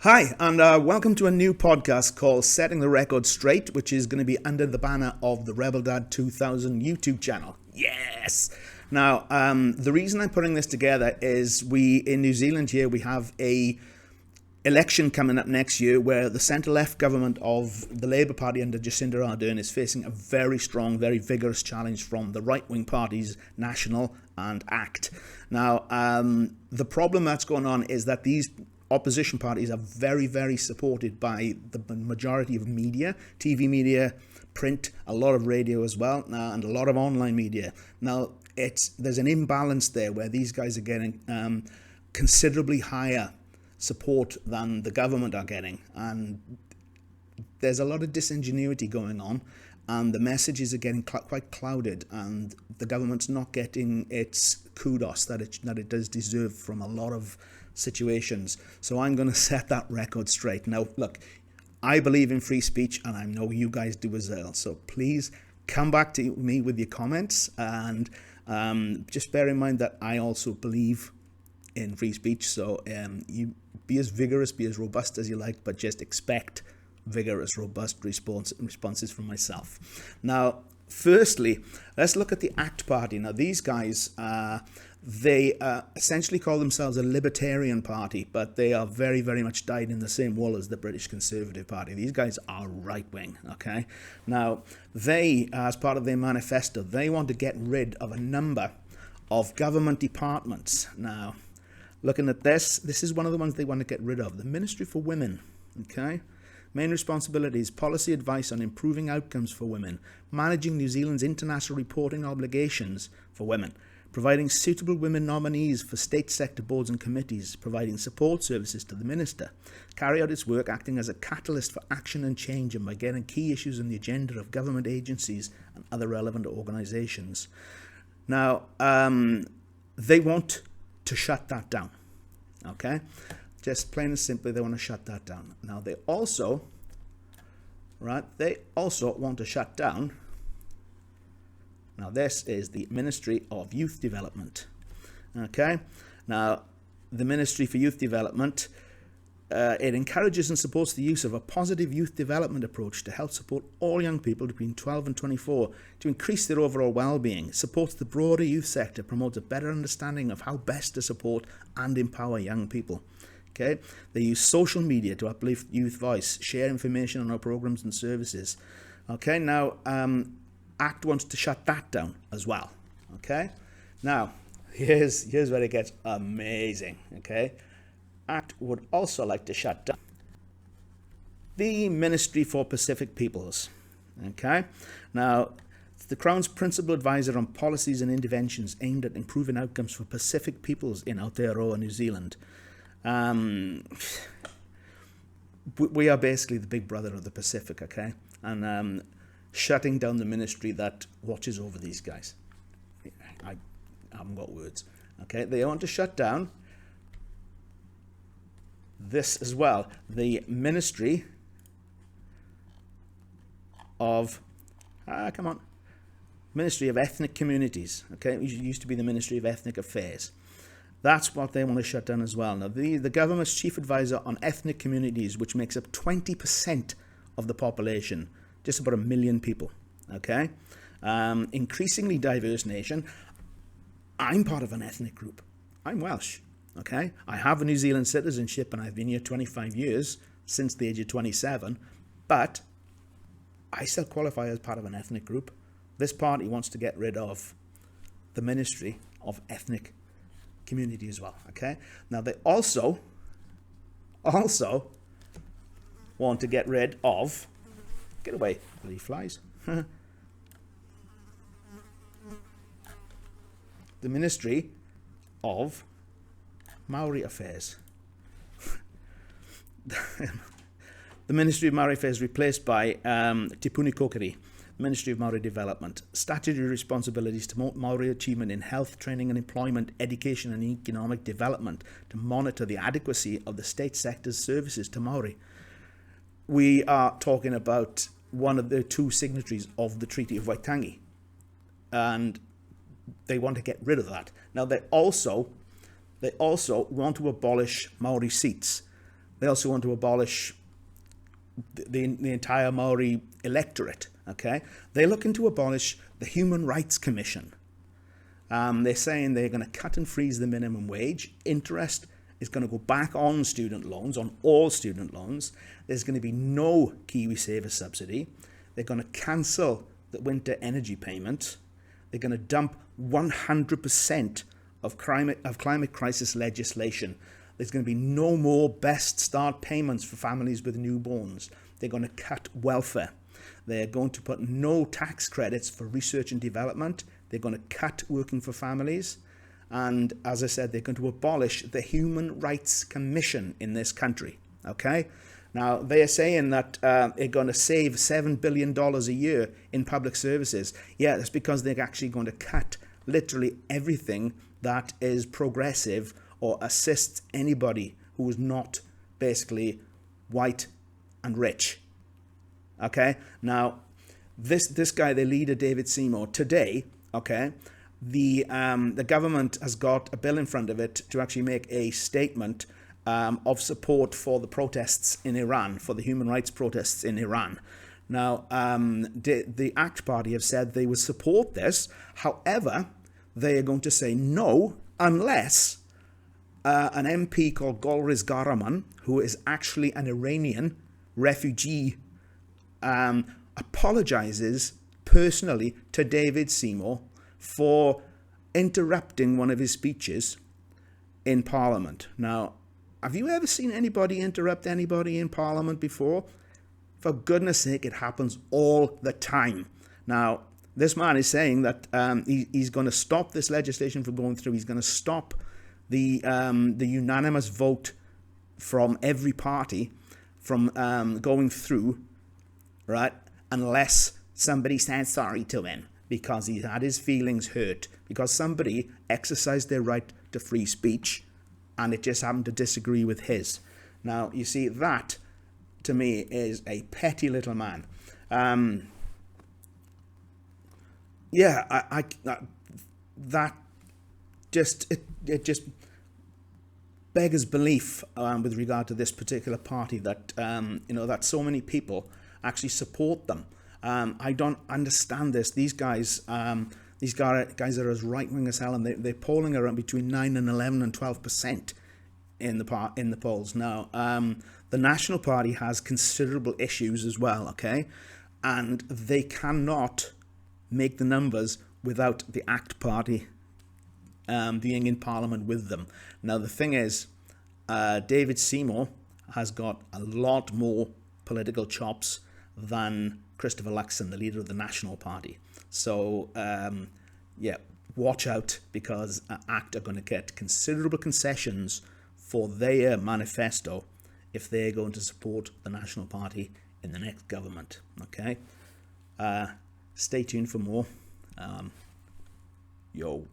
Hi, and welcome to a new podcast called Setting the Record Straight, which is going to be under the banner of the Rebel Dad 2000 YouTube channel. Yes! Now, the reason I'm putting this together is in New Zealand here, we have a election coming up next year where the centre-left government of the Labour Party under Jacinda Ardern is facing a very strong, very vigorous challenge from the right-wing parties, National and ACT. Now, the problem that's going on is that these opposition parties are very, very supported by the majority of media, TV media, print, a lot of radio as well, and a lot of online media. Now, there's an imbalance there where these guys are getting considerably higher support than the government are getting, and there's a lot of disingenuity going on, and the messages are getting quite clouded, and the government's not getting its kudos that it does deserve from a lot of situations. So I'm going to set that record straight. Now, look, I believe in free speech, and I know you guys do as well. So please come back to me with your comments, and just bear in mind that I also believe in free speech. So you be as vigorous, be as robust as you like, but just expect vigorous, robust responses from myself. Now, firstly, let's look at the ACT Party. Now, these guys, they essentially call themselves a libertarian party, but they are very, very much dyed in the same wool as the British Conservative Party. These guys are right-wing, okay? Now, they, as part of their manifesto, they want to get rid of a number of government departments. Now, looking at this is one of the ones they want to get rid of. The Ministry for Women, okay? Main responsibilities: policy advice on improving outcomes for women, managing New Zealand's international reporting obligations for women, providing suitable women nominees for state sector boards and committees, providing support services to the minister, carry out its work acting as a catalyst for action and change and by getting key issues on the agenda of government agencies and other relevant organisations. Now, they want to shut that down, okay? Just plain and simply, they want to shut that down. Now, they also want to shut down. Now, this is the Ministry of Youth Development. Okay. Now, the Ministry for Youth Development, it encourages and supports the use of a positive youth development approach to help support all young people between 12 and 24 to increase their overall well-being, supports the broader youth sector, promotes a better understanding of how best to support and empower young people. Okay, they use social media to uplift youth voice, share information on our programs and services. Okay, now ACT wants to shut that down as well. Okay, now here's where it gets amazing. Okay, ACT would also like to shut down the Ministry for Pacific Peoples. Okay, now it's the Crown's principal advisor on policies and interventions aimed at improving outcomes for Pacific peoples in Aotearoa, New Zealand. We are basically the big brother of the Pacific, okay? And shutting down the ministry that watches over these guys. I haven't got words, okay? They want to shut down this as well. The Ministry of, Ministry of Ethnic Communities, okay? It used to be the Ministry of Ethnic Affairs. That's what they want to shut down as well. Now, the government's chief advisor on ethnic communities, which makes up 20% of the population, just about 1 million people, okay? Increasingly diverse nation. I'm part of an ethnic group. I'm Welsh, okay? I have a New Zealand citizenship and I've been here 25 years, since the age of 27, but I still qualify as part of an ethnic group. This party wants to get rid of the Ministry of Ethnic Community as well, okay? Now, they also want to get rid of, get away, bloody flies, the Ministry of Maori Affairs. The Ministry of Maori Affairs replaced by Te Puni Kokiri, Ministry of Maori Development. Statutory responsibilities to promote Maori achievement in health, training and employment, education and economic development, to monitor the adequacy of the state sector's services to Maori. We are talking about one of the two signatories of the Treaty of Waitangi, and they want to get rid of that. Now, they also want to abolish Maori seats. They also want to abolish the entire Maori electorate. Okay, they're looking to abolish the Human Rights Commission. They're saying they're going to cut and freeze the minimum wage. Interest is going to go back on student loans, on all student loans. There's going to be no KiwiSaver subsidy. They're going to cancel the winter energy payment. They're going to dump 100% of climate crisis legislation. There's going to be no more Best Start payments for families with newborns. They're going to cut welfare. They're going to put no tax credits for research and development. They're going to cut working for families. And as I said, they're going to abolish the Human Rights Commission in this country. Okay? Now, they are saying that they're going to save $7 billion a year in public services. Yeah, that's because they're actually going to cut literally everything that is progressive or assists anybody who is not basically white and rich. Okay? Now, this guy, the leader, David Seymour, today, okay, the government has got a bill in front of it to actually make a statement of support for the protests in Iran, for the human rights protests in Iran. Now, the ACT Party have said they would support this. However, they are going to say no unless an MP called Golriz Ghahraman, who is actually an Iranian refugee, apologizes personally to David Seymour for interrupting one of his speeches in Parliament. Now, have you ever seen anybody interrupt anybody in Parliament before? For goodness sake, it happens all the time. Now, this man is saying that he's going to stop this legislation from going through. He's going to stop the unanimous vote from every party from going through, right, unless somebody says sorry to him because he had his feelings hurt, because somebody exercised their right to free speech and it just happened to disagree with his. Now, you see, that, to me, is a petty little man. That just beggars belief with regard to this particular party, that that so many people actually support them. I don't understand this. These guys are as right wing as hell, and they're polling around between 9 and 11 and 12% in the polls. Now, the National Party has considerable issues as well. Okay, and they cannot make the numbers without the ACT Party being in Parliament with them. Now, the thing is, David Seymour has got a lot more political chops than Christopher Luxon, the leader of the National Party. So, watch out, because ACT are going to get considerable concessions for their manifesto if they're going to support the National Party in the next government. Okay? Stay tuned for more. Yo.